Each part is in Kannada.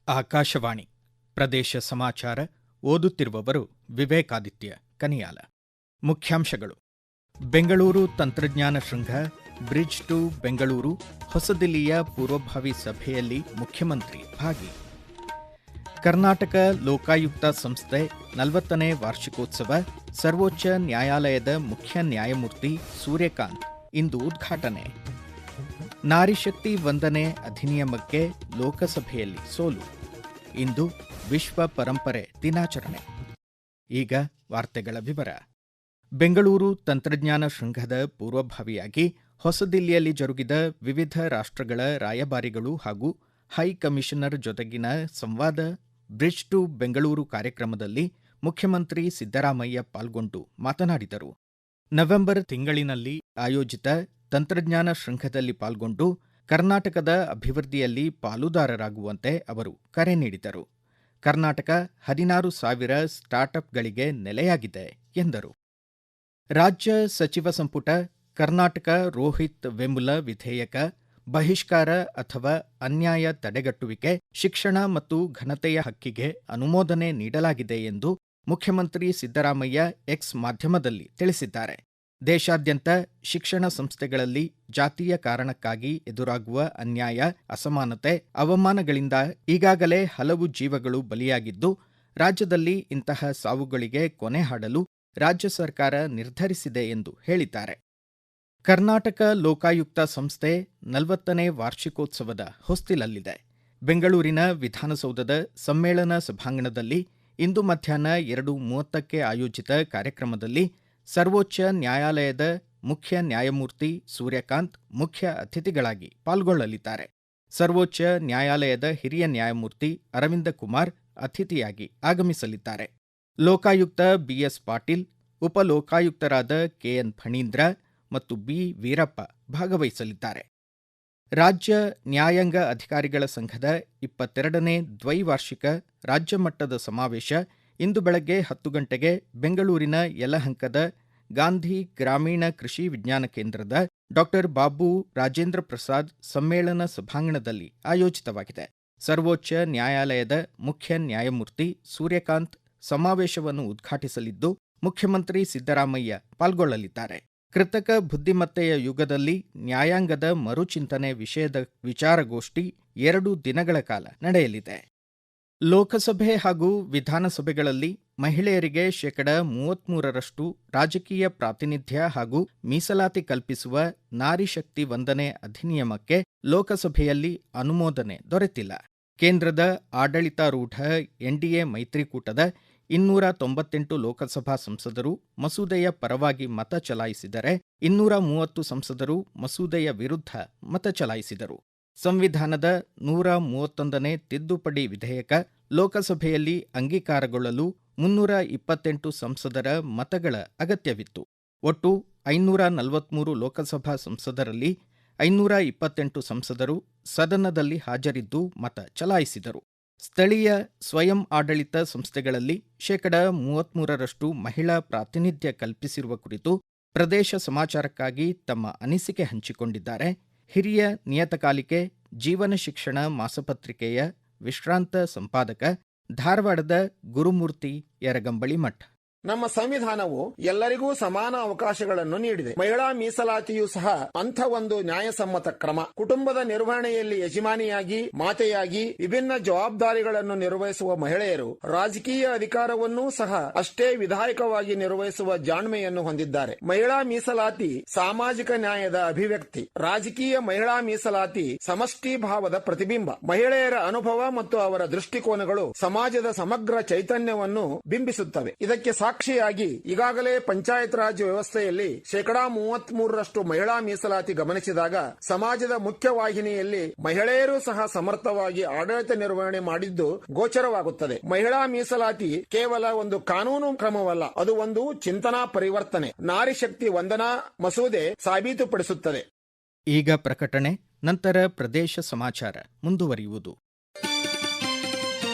ಆಕಾಶವಾಣಿ ಪ್ರದೇಶ ಸಮಾಚಾರ ಓದುತ್ತಿರುವವರು ವಿವೇಕಾದಿತ್ಯ ಕನಿಯಾಲ. ಮುಖ್ಯಾಂಶಗಳು: ಬೆಂಗಳೂರು ತಂತ್ರಜ್ಞಾನ ಶೃಂಗ ಬ್ರಿಡ್ಜ್ ಟು ಬೆಂಗಳೂರು ಹೊಸದಿಲ್ಲಿಯ ಪೂರ್ವಭಾವಿ ಸಭೆಯಲ್ಲಿ ಮುಖ್ಯಮಂತ್ರಿ ಭಾಗಿ. ಕರ್ನಾಟಕ ಲೋಕಾಯುಕ್ತ ಸಂಸ್ಥೆ 40ನೇ ವಾರ್ಷಿಕೋತ್ಸವ ಸರ್ವೋಚ್ಚ ನ್ಯಾಯಾಲಯದ ಮುಖ್ಯ ನ್ಯಾಯಮೂರ್ತಿ ಸೂರ್ಯಕಾಂತ್ ಇಂದು ಉದ್ಘಾಟನೆ. ನಾರಿಶಕ್ತಿ ವಂದನೆ ಅಧಿನಿಯಮಕ್ಕೆ ಲೋಕಸಭೆಯಲ್ಲಿ ಸೋಲು. ಇಂದು ವಿಶ್ವ ಪರಂಪರೆ ದಿನಾಚರಣೆ. ಈಗ ವಾರ್ತೆಗಳ ವಿವರ. ಬೆಂಗಳೂರು ತಂತ್ರಜ್ಞಾನ ಶೃಂಗದ ಪೂರ್ವಭಾವಿಯಾಗಿ ಹೊಸದಿಲ್ಲಿಯಲ್ಲಿ ಜರುಗಿದ ವಿವಿಧ ರಾಷ್ಟ್ರಗಳ ರಾಯಭಾರಿಗಳು ಹಾಗೂ ಹೈ ಕಮಿಷನರ್ ಜೊತೆಗಿನ ಸಂವಾದ ಬ್ರಿಡ್ಜ್ ಟು ಬೆಂಗಳೂರು ಕಾರ್ಯಕ್ರಮದಲ್ಲಿ ಮುಖ್ಯಮಂತ್ರಿ ಸಿದ್ದರಾಮಯ್ಯ ಪಾಲ್ಗೊಂಡು ಮಾತನಾಡಿದರು. ನವೆಂಬರ್ ತಿಂಗಳಿನಲ್ಲಿ ಆಯೋಜಿತ ತಂತ್ರಜ್ಞಾನ್ ಶೃಂಗದಲ್ಲಿ ಪಾಲ್ಗೊಂಡು ಕರ್ನಾಟಕದ ಅಭಿವೃದ್ಧಿಯಲ್ಲಿ ಪಾಲುದಾರರಾಗುವಂತೆ ಅವರು ಕರೆ ನೀಡಿದರು. ಕರ್ನಾಟಕ 16,000 ಸ್ಟಾರ್ಟ್ಅಪ್ಗಳಿಗೆ ನೆಲೆಯಾಗಿದೆ ಎಂದರು. ರಾಜ್ಯ ಸಚಿವ ಸಂಪುಟ ಕರ್ನಾಟಕ ರೋಹಿತ್ ವೆಮುಲ ವಿಧೇಯಕ, ಬಹಿಷ್ಕಾರ ಅಥವಾ ಅನ್ಯಾಯ ತಡೆಗಟ್ಟುವಿಕೆ, ಶಿಕ್ಷಣ ಮತ್ತು ಘನತೆಯ ಹಕ್ಕಿಗೆ ಅನುಮೋದನೆ ನೀಡಲಾಗಿದೆ ಎಂದು ಮುಖ್ಯಮಂತ್ರಿ ಸಿದ್ದರಾಮಯ್ಯ ಎಕ್ಸ್ ಮಾಧ್ಯಮದಲ್ಲಿ ತಿಳಿಸಿದ್ದಾರೆ. ದೇಶಾದ್ಯಂತ ಶಿಕ್ಷಣ ಸಂಸ್ಥೆಗಳಲ್ಲಿ ಜಾತಿಯ ಕಾರಣಕ್ಕಾಗಿ ಎದುರಾಗುವ ಅನ್ಯಾಯ, ಅಸಮಾನತೆ, ಅವಮಾನಗಳಿಂದ ಈಗಾಗಲೇ ಹಲವು ಜೀವಗಳು ಬಲಿಯಾಗಿದ್ದು, ರಾಜ್ಯದಲ್ಲಿ ಇಂತಹ ಸಾವುಗಳಿಗೆ ಕೊನೆ ಹಾಡಲು ರಾಜ್ಯ ಸರ್ಕಾರ ನಿರ್ಧರಿಸಿದೆ ಎಂದು ಹೇಳಿದ್ದಾರೆ. ಕರ್ನಾಟಕ ಲೋಕಾಯುಕ್ತ ಸಂಸ್ಥೆ 40ನೇ ವಾರ್ಷಿಕೋತ್ಸವದ ಹೊಸ್ತಿಲಲ್ಲಿದೆ. ಬೆಂಗಳೂರಿನ ವಿಧಾನಸೌಧದ ಸಮ್ಮೇಳನ ಸಭಾಂಗಣದಲ್ಲಿ ಇಂದು ಮಧ್ಯಾಹ್ನ 2:30ಕ್ಕೆ ಆಯೋಜಿತ ಕಾರ್ಯಕ್ರಮದಲ್ಲಿ ಸರ್ವೋಚ್ಚ ನ್ಯಾಯಾಲಯದ ಮುಖ್ಯ ನ್ಯಾಯಮೂರ್ತಿ ಸೂರ್ಯಕಾಂತ್ ಮುಖ್ಯ ಅತಿಥಿಗಳಾಗಿ ಪಾಲ್ಗೊಳ್ಳಲಿದ್ದಾರೆ. ಸರ್ವೋಚ್ಚ ನ್ಯಾಯಾಲಯದ ಹಿರಿಯ ನ್ಯಾಯಮೂರ್ತಿ ಅರವಿಂದ ಕುಮಾರ್ ಅತಿಥಿಯಾಗಿ ಆಗಮಿಸಲಿದ್ದಾರೆ. ಲೋಕಾಯುಕ್ತ ಬಿಎಸ್ ಪಾಟೀಲ್, ಉಪಲೋಕಾಯುಕ್ತರಾದ ಕೆಎನ್ ಫಣೀಂದ್ರ ಮತ್ತು ಬಿ ವೀರಪ್ಪ ಭಾಗವಹಿಸಲಿದ್ದಾರೆ. ರಾಜ್ಯ ನ್ಯಾಯಾಂಗ ಅಧಿಕಾರಿಗಳ ಸಂಘದ 22ನೇ ದ್ವೈವಾರ್ಷಿಕ ರಾಜ್ಯ ಮಟ್ಟದ ಸಮಾವೇಶ ಇಂದು ಬೆಳಗ್ಗೆ 10 ಗಂಟೆಗೆ ಬೆಂಗಳೂರಿನ ಯಲಹಂಕದ ಗಾಂಧಿ ಗ್ರಾಮೀಣ ಕೃಷಿ ವಿಜ್ಞಾನ ಕೇಂದ್ರದ ಡಾ. ಬಾಬು ರಾಜೇಂದ್ರ ಪ್ರಸಾದ್ ಸಮ್ಮೇಳನ ಸಭಾಂಗಣದಲ್ಲಿ ಆಯೋಜಿತವಾಗಿದೆ. ಸರ್ವೋಚ್ಚ ನ್ಯಾಯಾಲಯದ ಮುಖ್ಯ ನ್ಯಾಯಮೂರ್ತಿ ಸೂರ್ಯಕಾಂತ್ ಸಮಾವೇಶವನ್ನು ಉದ್ಘಾಟಿಸಲಿದ್ದು, ಮುಖ್ಯಮಂತ್ರಿ ಸಿದ್ದರಾಮಯ್ಯ ಪಾಲ್ಗೊಳ್ಳಲಿದ್ದಾರೆ. ಕೃತಕ ಬುದ್ಧಿಮತ್ತೆಯ ಯುಗದಲ್ಲಿ ನ್ಯಾಯಾಂಗದ ಮರುಚಿಂತನೆ ವಿಷಯದ ವಿಚಾರಗೋಷ್ಠಿ 2 ದಿನಗಳ ಕಾಲ ನಡೆಯಲಿದೆ. ಲೋಕಸಭೆ ಹಾಗೂ ವಿಧಾನಸಭೆಗಳಲ್ಲಿ ಮಹಿಳೆಯರಿಗೆ 33% ರಾಜಕೀಯ ಪ್ರಾತಿನಿಧ್ಯ ಹಾಗೂ ಮೀಸಲಾತಿ ಕಲ್ಪಿಸುವ ನಾರಿಶಕ್ತಿ ವಂದನೆ ಅಧಿನಿಯಮಕ್ಕೆ ಲೋಕಸಭೆಯಲ್ಲಿ ಅನುಮೋದನೆ ದೊರೆತಿಲ್ಲ. ಕೇಂದ್ರದ ಆಡಳಿತಾರೂಢ ಎನ್ಡಿಎ ಮೈತ್ರಿಕೂಟದ 298 ಲೋಕಸಭಾ ಸಂಸದರು ಮಸೂದೆಯ ಪರವಾಗಿ ಮತ ಚಲಾಯಿಸಿದರೆ 230 ಸಂಸದರು ಮಸೂದೆಯ ವಿರುದ್ಧ ಮತ ಚಲಾಯಿಸಿದರು. ಸಂವಿಧಾನದ 131ನೇ ತಿದ್ದುಪಡಿ ವಿಧೇಯಕ ಲೋಕಸಭೆಯಲ್ಲಿ ಅಂಗೀಕಾರಗೊಳ್ಳಲು 328 ಸಂಸದರ ಮತಗಳ ಅಗತ್ಯವಿತ್ತು. ಒಟ್ಟು 543 ಲೋಕಸಭಾ ಸಂಸದರಲ್ಲಿ 528 ಸಂಸದರು ಸದನದಲ್ಲಿ ಹಾಜರಿದ್ದು ಮತ ಚಲಾಯಿಸಿದರು. ಸ್ಥಳೀಯ ಸ್ವಯಂ ಆಡಳಿತ ಸಂಸ್ಥೆಗಳಲ್ಲಿ 33% ಮಹಿಳಾ ಪ್ರಾತಿನಿಧ್ಯ ಕಲ್ಪಿಸಿರುವ ಕುರಿತು ಪ್ರದೇಶ ಸಮಾಚಾರಕ್ಕಾಗಿ ತಮ್ಮ ಅನಿಸಿಕೆ ಹಂಚಿಕೊಂಡಿದ್ದಾರೆ ಹಿರಿಯ ನಿಯತಕಾಲಿಕೆ ಜೀವನ ಶಿಕ್ಷಣ ಮಾಸಪತ್ರಿಕೆಯ ವಿಶ್ರಾಂತ ಸಂಪಾದಕ, ಧಾರವಾಡದ ಗುರುಮೂರ್ತಿ ಯರಗಂಬಳಿ ಮಠ. ನಮ್ಮ ಸಂವಿಧಾನವು ಎಲ್ಲರಿಗೂ ಸಮಾನ ಅವಕಾಶಗಳನ್ನು ನೀಡಿದೆ. ಮಹಿಳಾ ಮೀಸಲಾತಿಯೂ ಸಹ ಅಂಥ ಒಂದು ನ್ಯಾಯಸಮ್ಮತ ಕ್ರಮ. ಕುಟುಂಬದ ನಿರ್ವಹಣೆಯಲ್ಲಿ ಯಜಮಾನಿಯಾಗಿ, ಮಾತೆಯಾಗಿ ವಿಭಿನ್ನ ಜವಾಬ್ದಾರಿಗಳನ್ನು ನಿರ್ವಹಿಸುವ ಮಹಿಳೆಯರು ರಾಜಕೀಯ ಅಧಿಕಾರವನ್ನೂ ಸಹ ಅಷ್ಟೇ ವಿಧಾಯಕವಾಗಿ ನಿರ್ವಹಿಸುವ ಜಾಣ್ಮೆಯನ್ನು ಹೊಂದಿದ್ದಾರೆ. ಮಹಿಳಾ ಮೀಸಲಾತಿ ಸಾಮಾಜಿಕ ನ್ಯಾಯದ ಅಭಿವ್ಯಕ್ತಿ. ರಾಜಕೀಯ ಮಹಿಳಾ ಮೀಸಲಾತಿ ಸಮಷ್ಟಿ ಭಾವದ ಪ್ರತಿಬಿಂಬ. ಮಹಿಳೆಯರ ಅನುಭವ ಮತ್ತು ಅವರ ದೃಷ್ಟಿಕೋನಗಳು ಸಮಾಜದ ಸಮಗ್ರ ಚೈತನ್ಯವನ್ನು ಬಿಂಬಿಸುತ್ತವೆ. ಇದಕ್ಕೆ ಸಾಕ್ಷಿಯಾಗಿ ಈಗಾಗಲೇ ಪಂಚಾಯತ್ ರಾಜ್ ವ್ಯವಸ್ಥೆಯಲ್ಲಿ 33% ಮಹಿಳಾ ಮೀಸಲಾತಿ ಗಮನಿಸಿದಾಗ ಸಮಾಜದ ಮುಖ್ಯವಾಹಿನಿಯಲ್ಲಿ ಮಹಿಳೆಯರು ಸಹ ಸಮರ್ಥವಾಗಿ ಆಡಳಿತ ನಿರ್ವಹಣೆ ಮಾಡಿದ್ದು ಗೋಚರವಾಗುತ್ತದೆ. ಮಹಿಳಾ ಮೀಸಲಾತಿ ಕೇವಲ ಒಂದು ಕಾನೂನು ಕ್ರಮವಲ್ಲ, ಅದು ಒಂದು ಚಿಂತನಾ ಪರಿವರ್ತನೆ. ನಾರಿ ಶಕ್ತಿ ವಂದನಾ ಮಸೂದೆ ಸಾಬೀತುಪಡಿಸುತ್ತದೆ. ಈಗ ಪ್ರಕಟಣೆ, ನಂತರ ಪ್ರದೇಶ ಸಮಾಚಾರ ಮುಂದುವರಿಯುವುದು.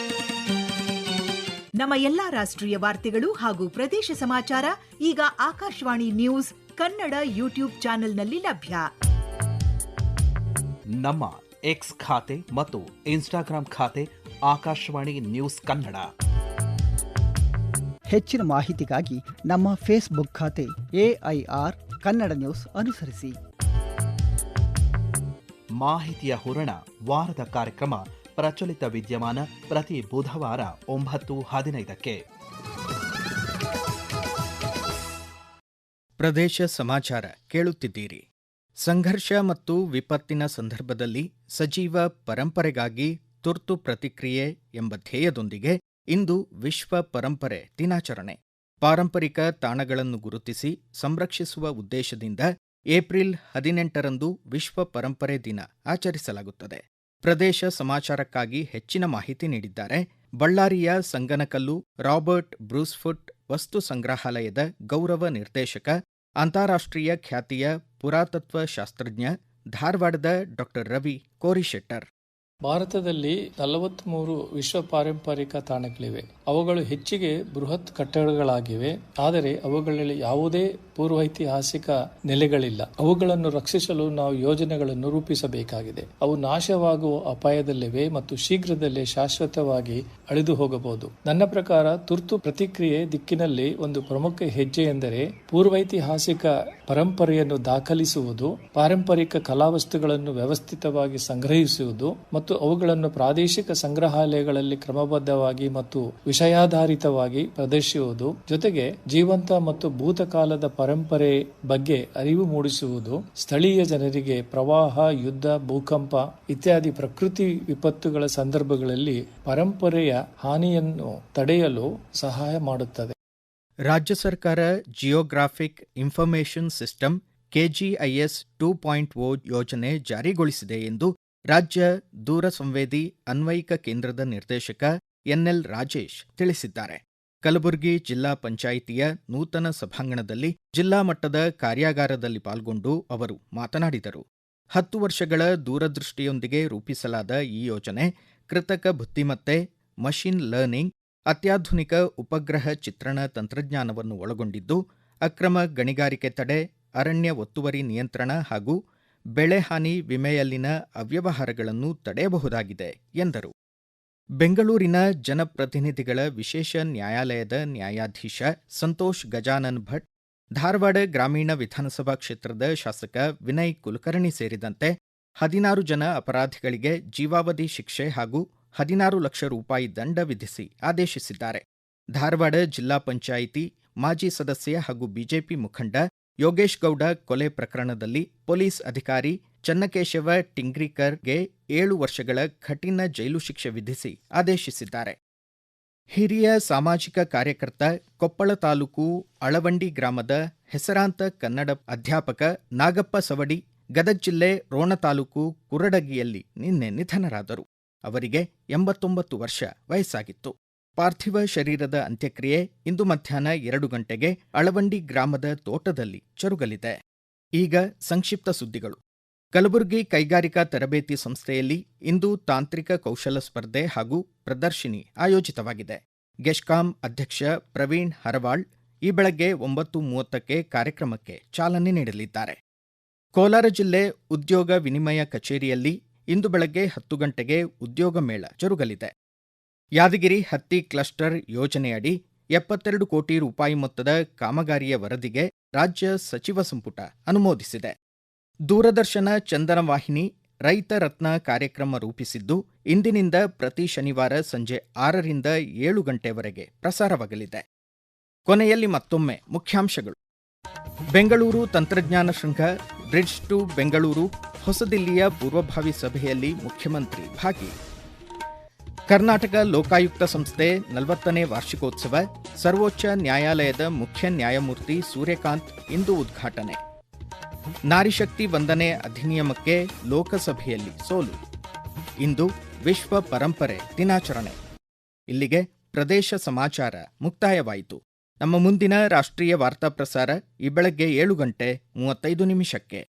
ನಮ್ಮ ಎಲ್ಲಾ ರಾಷ್ಟ್ರೀಯ ವಾರ್ತೆಗಳು ಹಾಗೂ ಪ್ರದೇಶ ಸಮಾಚಾರ ಈಗ ಆಕಾಶವಾಣಿ ನ್ಯೂಸ್ ಕನ್ನಡ ಯೂಟ್ಯೂಬ್ ಚಾನೆಲ್ನಲ್ಲಿ ಲಭ್ಯ. ನಮ್ಮ ಎಕ್ಸ್ ಖಾತೆ ಮತ್ತು ಇನ್ಸ್ಟಾಗ್ರಾಂ ಖಾತೆ ಆಕಾಶವಾಣಿ ನ್ಯೂಸ್ ಕನ್ನಡ. ಹೆಚ್ಚಿನ ಮಾಹಿತಿಗಾಗಿ ನಮ್ಮ ಫೇಸ್ಬುಕ್ ಖಾತೆ AIR ಕನ್ನಡ ನ್ಯೂಸ್ ಅನುಸರಿಸಿ. ಮಾಹಿತಿಯ ಹೂರಣ ವಾರದ ಕಾರ್ಯಕ್ರಮ ಪ್ರಚಲಿತ ವಿದ್ಯಮಾನ ಪ್ರತಿ ಬುಧವಾರ 9:15. ಪ್ರದೇಶ ಸಮಾಚಾರ ಕೇಳುತ್ತಿದ್ದೀರಿ. ಸಂಘರ್ಷ ಮತ್ತು ವಿಪತ್ತಿನ ಸಂದರ್ಭದಲ್ಲಿ ಸಜೀವ ಪರಂಪರೆಗಾಗಿ ತುರ್ತು ಪ್ರತಿಕ್ರಿಯೆ ಎಂಬ ಧ್ಯೇಯದೊಂದಿಗೆ ಇಂದು ವಿಶ್ವ ಪರಂಪರೆ ದಿನಾಚರಣೆ. ಪಾರಂಪರಿಕ ತಾಣಗಳನ್ನು ಗುರುತಿಸಿ ಸಂರಕ್ಷಿಸುವ ಉದ್ದೇಶದಿಂದ ಏಪ್ರಿಲ್ 18ರಂದು ವಿಶ್ವ ಪರಂಪರೆ ದಿನ ಆಚರಿಸಲಾಗುತ್ತದೆ. ಪ್ರದೇಶ ಸಮಾಚಾರಕ್ಕಾಗಿ ಹೆಚ್ಚಿನ ಮಾಹಿತಿ ನೀಡಿದ್ದಾರೆ ಬಳ್ಳಾರಿಯ ಸಂಗನಕಲ್ಲು ರಾಬರ್ಟ್ ಬ್ರೂಸ್ಫುಟ್ ವಸ್ತು ಸಂಗ್ರಹಾಲಯದ ಗೌರವ ನಿರ್ದೇಶಕ, ಅಂತಾರಾಷ್ಟ್ರೀಯ ಖ್ಯಾತಿಯ ಪುರಾತತ್ವ ಶಾಸ್ತ್ರಜ್ಞ, ಧಾರವಾಡದ ಡಾ. ರವಿ ಕೋರಿಶೆಟ್ಟರ್. ಭಾರತದಲ್ಲಿ 43 ವಿಶ್ವ ಪಾರಂಪರಿಕ ತಾಣಗಳಿವೆ. ಅವುಗಳು ಹೆಚ್ಚಿಗೆ ಬೃಹತ್ ಕಟ್ಟಡಗಳಾಗಿವೆ. ಆದರೆ ಅವುಗಳಲ್ಲಿ ಯಾವುದೇ ಪೂರ್ವೈತಿಹಾಸಿಕ ನೆಲೆಗಳಿಲ್ಲ. ಅವುಗಳನ್ನು ರಕ್ಷಿಸಲು ನಾವು ಯೋಜನೆಗಳನ್ನು ರೂಪಿಸಬೇಕಾಗಿದೆ. ಅವು ನಾಶವಾಗುವ ಅಪಾಯದಲ್ಲಿವೆ ಮತ್ತು ಶೀಘ್ರದಲ್ಲೇ ಶಾಶ್ವತವಾಗಿ ಅಳಿದು ಹೋಗಬಹುದು. ನನ್ನ ಪ್ರಕಾರ ತುರ್ತು ಪ್ರತಿಕ್ರಿಯೆ ದಿಕ್ಕಿನಲ್ಲಿ ಒಂದು ಪ್ರಮುಖ ಹೆಜ್ಜೆ ಎಂದರೆ ಪೂರ್ವೈತಿಹಾಸಿಕ ಪರಂಪರೆಯನ್ನು ದಾಖಲಿಸುವುದು, ಪಾರಂಪರಿಕ ಕಲಾವಸ್ತುಗಳನ್ನು ವ್ಯವಸ್ಥಿತವಾಗಿ ಸಂಗ್ರಹಿಸುವುದು ಮತ್ತು ಅವುಗಳನ್ನು ಪ್ರಾದೇಶಿಕ ಸಂಗ್ರಹಾಲಯಗಳಲ್ಲಿ ಕ್ರಮಬದ್ಧವಾಗಿ ಮತ್ತು ವಿಷಯಾಧಾರಿತವಾಗಿ ಪ್ರದರ್ಶಿಸುವುದು, ಜೊತೆಗೆ ಜೀವಂತ ಮತ್ತು ಭೂತಕಾಲದ ಪರಂಪರೆ ಬಗ್ಗೆ ಅರಿವು ಮೂಡಿಸುವುದು, ಸ್ಥಳೀಯ ಜನರಿಗೆ ಪ್ರವಾಹ, ಯುದ್ಧ, ಭೂಕಂಪ ಇತ್ಯಾದಿ ಪ್ರಕೃತಿ ವಿಪತ್ತುಗಳ ಸಂದರ್ಭಗಳಲ್ಲಿ ಪರಂಪರೆಯ ಹಾನಿಯನ್ನು ತಡೆಯಲು ಸಹಾಯ ಮಾಡುತ್ತದೆ. ರಾಜ್ಯ ಸರ್ಕಾರ ಜಿಯೋಗ್ರಾಫಿಕ್ ಇನ್ಫಾರ್ಮೇಷನ್ ಸಿಸ್ಟಮ್ KGIS 2.0 ಯೋಜನೆ ಜಾರಿಗೊಳಿಸಿದೆ ಎಂದು ರಾಜ್ಯ ದೂರ ಸಂವೇದಿ ಅನ್ವಯಿಕ ಕೇಂದ್ರದ ನಿರ್ದೇಶಕ NL ರಾಜೇಶ್ ತಿಳಿಸಿದ್ದಾರೆ. ಕಲಬುರಗಿ ಜಿಲ್ಲಾ ಪಂಚಾಯಿತಿಯ ನೂತನ ಸಭಾಂಗಣದಲ್ಲಿ ಜಿಲ್ಲಾ ಮಟ್ಟದ ಕಾರ್ಯಾಗಾರದಲ್ಲಿ ಪಾಲ್ಗೊಂಡು ಅವರು ಮಾತನಾಡಿದರು. 10 ವರ್ಷಗಳ ದೂರದೃಷ್ಟಿಯೊಂದಿಗೆ ರೂಪಿಸಲಾದ ಈ ಯೋಜನೆ ಕೃತಕ ಬುದ್ಧಿಮತ್ತೆ, ಮಷಿನ್ ಲರ್ನಿಂಗ್, ಅತ್ಯಾಧುನಿಕ ಉಪಗ್ರಹ ಚಿತ್ರಣ ತಂತ್ರಜ್ಞಾನವನ್ನು ಒಳಗೊಂಡಿದ್ದು ಅಕ್ರಮ ಗಣಿಗಾರಿಕೆ ತಡೆ, ಅರಣ್ಯ ಒತ್ತುವರಿ ನಿಯಂತ್ರಣ ಹಾಗೂ ಬೆಳೆಹಾನಿ ವಿಮೆಯಲ್ಲಿನ ಅವ್ಯವಹಾರಗಳನ್ನು ತಡೆಯಬಹುದಾಗಿದೆ ಎಂದರು. ಬೆಂಗಳೂರಿನ ಜನಪ್ರತಿನಿಧಿಗಳ ವಿಶೇಷ ನ್ಯಾಯಾಲಯದ ನ್ಯಾಯಾಧೀಶ ಸಂತೋಷ್ ಗಜಾನನ್ ಭಟ್, ಧಾರವಾಡ ಗ್ರಾಮೀಣ ವಿಧಾನಸಭಾ ಕ್ಷೇತ್ರದ ಶಾಸಕ ವಿನಯ್ ಕುಲಕರ್ಣಿ ಸೇರಿದಂತೆ 16 ಜನ ಅಪರಾಧಿಗಳಿಗೆ ಜೀವಾವಧಿ ಶಿಕ್ಷೆ ಹಾಗೂ 16 ಲಕ್ಷ ರೂಪಾಯಿ ದಂಡ ವಿಧಿಸಿ ಆದೇಶಿಸಿದ್ದಾರೆ. ಧಾರವಾಡ ಜಿಲ್ಲಾ ಪಂಚಾಯಿತಿ ಮಾಜಿ ಸದಸ್ಯ ಹಾಗೂ ಬಿಜೆಪಿ ಮುಖಂಡ ಯೋಗೇಶ್ ಗೌಡ ಕೊಲೆ ಪ್ರಕರಣದಲ್ಲಿ ಪೊಲೀಸ್ ಅಧಿಕಾರಿ ಚನ್ನಕೇಶವ ಟಿಂಗ್ರಿಕರ್ಗೆ 7 ವರ್ಷಗಳ ಕಠಿಣ ಜೈಲು ಶಿಕ್ಷೆ ವಿಧಿಸಿ ಆದೇಶಿಸಿದ್ದಾರೆ. ಹಿರಿಯ ಸಾಮಾಜಿಕ ಕಾರ್ಯಕರ್ತ, ಕೊಪ್ಪಳ ತಾಲೂಕು ಅಳವಂಡಿ ಗ್ರಾಮದ ಹೆಸರಾಂತ ಕನ್ನಡ ಅಧ್ಯಾಪಕ ನಾಗಪ್ಪ ಸವಡಿ ಗದಗ ಜಿಲ್ಲೆ ರೋಣ ತಾಲೂಕು ಕುರಡಗಿಯಲ್ಲಿ ನಿನ್ನೆ ನಿಧನರಾದರು. ಅವರಿಗೆ 89 ವರ್ಷ ವಯಸ್ಸಾಗಿತ್ತು. ಪಾರ್ಥಿವ ಶರೀರದ ಅಂತ್ಯಕ್ರಿಯೆ ಇಂದು ಮಧ್ಯಾಹ್ನ 2 ಗಂಟೆಗೆ ಅಳವಂಡಿ ಗ್ರಾಮದ ತೋಟದಲ್ಲಿ ಜರುಗಲಿದೆ. ಈಗ ಸಂಕ್ಷಿಪ್ತ ಸುದ್ದಿಗಳು. ಕಲಬುರಗಿ ಕೈಗಾರಿಕಾ ತರಬೇತಿ ಸಂಸ್ಥೆಯಲ್ಲಿ ಇಂದು ತಾಂತ್ರಿಕ ಕೌಶಲ ಸ್ಪರ್ಧೆ ಹಾಗೂ ಪ್ರದರ್ಶಿನಿ ಆಯೋಜಿತವಾಗಿದೆ. ಗೆಶ್ಕಾಂ ಅಧ್ಯಕ್ಷ ಪ್ರವೀಣ್ ಹರವಾಳ್ ಈ ಬೆಳಗ್ಗೆ 9:30ಕ್ಕೆ ಕಾರ್ಯಕ್ರಮಕ್ಕೆ ಚಾಲನೆ ನೀಡಲಿದ್ದಾರೆ. ಕೋಲಾರ ಜಿಲ್ಲೆ ಉದ್ಯೋಗ ವಿನಿಮಯ ಕಚೇರಿಯಲ್ಲಿ ಇಂದು ಬೆಳಗ್ಗೆ 10 ಗಂಟೆಗೆ ಉದ್ಯೋಗ ಮೇಳ ಜರುಗಲಿದೆ. ಯಾದಗಿರಿ ಹತ್ತಿ ಕ್ಲಸ್ಟರ್ ಯೋಜನೆಯಡಿ 72 ಕೋಟಿ ರೂಪಾಯಿ ಮೊತ್ತದ ಕಾಮಗಾರಿಯ ವರದಿಗೆ ರಾಜ್ಯ ಸಚಿವ ಸಂಪುಟ ಅನುಮೋದಿಸಿದೆ. ದೂರದರ್ಶನ ಚಂದನ ವಾಹಿನಿ ರೈತ ರತ್ನ ಕಾರ್ಯಕ್ರಮ ರೂಪಿಸಿದ್ದು ಇಂದಿನಿಂದ ಪ್ರತಿ ಶನಿವಾರ ಸಂಜೆ 6ರಿಂದ 7 ಗಂಟೆವರೆಗೆ ಪ್ರಸಾರವಾಗಲಿದೆ. ಕೊನೆಯಲ್ಲಿ ಮತ್ತೊಮ್ಮೆ ಮುಖ್ಯಾಂಶಗಳು. ಬೆಂಗಳೂರು ತಂತ್ರಜ್ಞಾನ ಶೃಂಗ ಬ್ರಿಡ್ಜ್ ಟು ಬೆಂಗಳೂರು ಹೊಸದಿಲ್ಲಿಯ ಪೂರ್ವಭಾವಿ ಸಭೆಯಲ್ಲಿ ಮುಖ್ಯಮಂತ್ರಿ ಭಾಗಿ. ಕರ್ನಾಟಕ ಲೋಕಾಯುಕ್ತ ಸಂಸ್ಥೆ 40ನೇ ವಾರ್ಷಿಕೋತ್ಸವ ಸರ್ವೋಚ್ಚ ನ್ಯಾಯಾಲಯದ ಮುಖ್ಯ ನ್ಯಾಯಮೂರ್ತಿ ಸೂರ್ಯಕಾಂತ್ ಇಂದು ಉದ್ಘಾಟನೆ. ನಾರಿಶಕ್ತಿ ವಂದನೆ ಅಧಿನಿಯಮಕ್ಕೆ ಲೋಕಸಭೆಯಲ್ಲಿ ಸೋಲು. ಇಂದು ವಿಶ್ವ ಪರಂಪರೆ ದಿನಾಚರಣೆ. ಇಲ್ಲಿಗೆ ಪ್ರದೇಶ ಸಮಾಚಾರ ಮುಕ್ತಾಯವಾಯಿತು. ನಮ್ಮ ಮುಂದಿನ ರಾಷ್ಟ್ರೀಯ ವಾರ್ತಾ ಪ್ರಸಾರ ಈ ಬೆಳಗ್ಗೆ 7:35